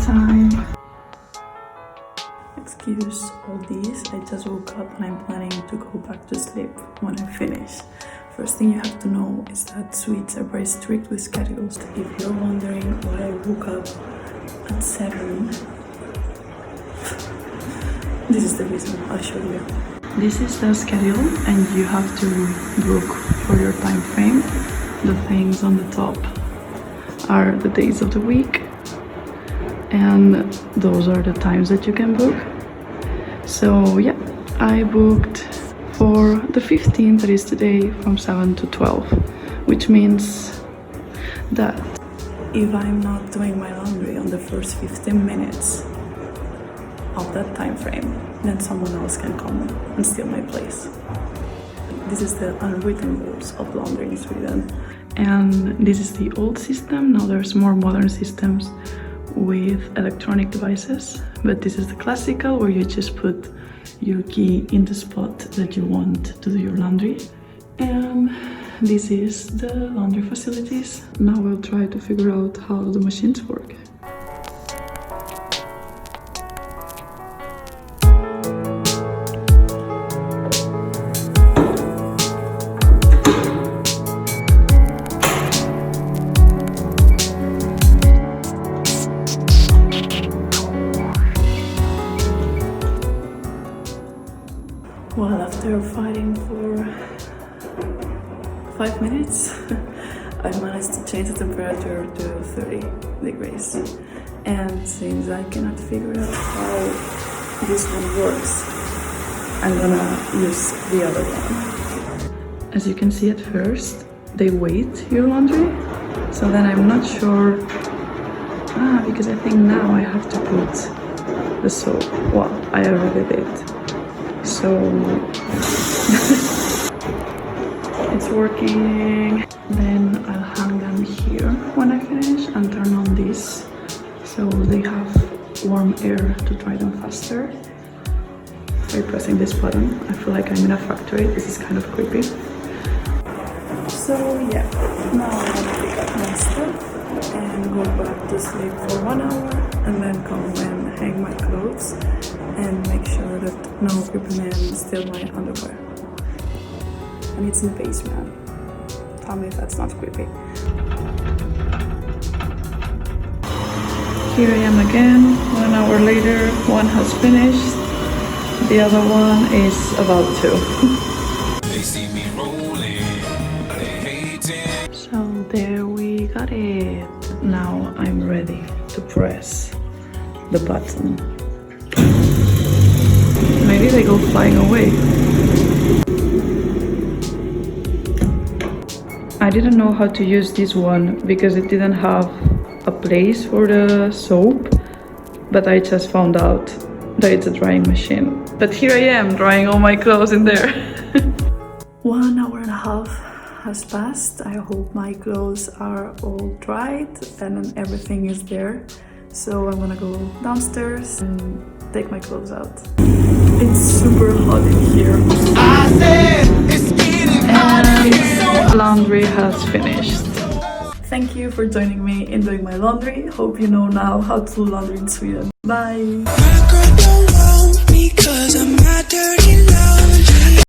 time. Excuse all these, I just woke up and I'm planning to go back to sleep when I finish. First thing you have to know is that Swedes are very strict with schedules. If you're wondering why I woke up at 7, this is the reason. I'll show you. This is the schedule and you have to book for your time frame. The things on the top are the days of the week and those are the times that you can book. So yeah, I booked for the 15th, that is today, from 7 to 12, which means that if I'm not doing my laundry on the first 15 minutes of that time frame, then someone else can come and steal my place. This is the unwritten rules of laundry in Sweden. And this is the old system. Now there's more modern systems with electronic devices, but this is the classical where you just put your key in the spot that you want to do your laundry. And this is the laundry facilities. Now we'll try to figure out how the machines work. Well, after fighting for 5 minutes, I managed to change the temperature to 30 degrees. And since I cannot figure out how this one works, I'm gonna use the other one. As you can see at first, they weight your laundry. So then I'm not sure, because I think now I have to put the soap. Well, I already did. So it's working. Then I'll hang them here when I finish and turn on this so they have warm air to dry them faster. By pressing this button, I feel like I'm in a factory. This is kind of creepy. So yeah, now I'm gonna pick up my stuff and go back to sleep for 1 hour and then come and hang my clothes and make sure that no creepy men steal my underwear. And it's in the basement. Tell me if that's not creepy. Here I am again, 1 hour later. One has finished, the other one is about to. They see me rolling, they hate it. So there we got it. Now I'm ready to press the button. Maybe they go flying away. I didn't know how to use this one because it didn't have a place for the soap, but I just found out that it's a drying machine. But here I am drying all my clothes in there. 1 hour and a half has passed. I hope my clothes are all dried and everything is there. So I'm gonna go downstairs and take my clothes out. It's super hot in here. I said it's getting hot in here. Laundry has finished. Thank you for joining me in doing my laundry. Hope you know now how to do laundry in Sweden. Bye! My girl don't want me 'cause I'm not dirty.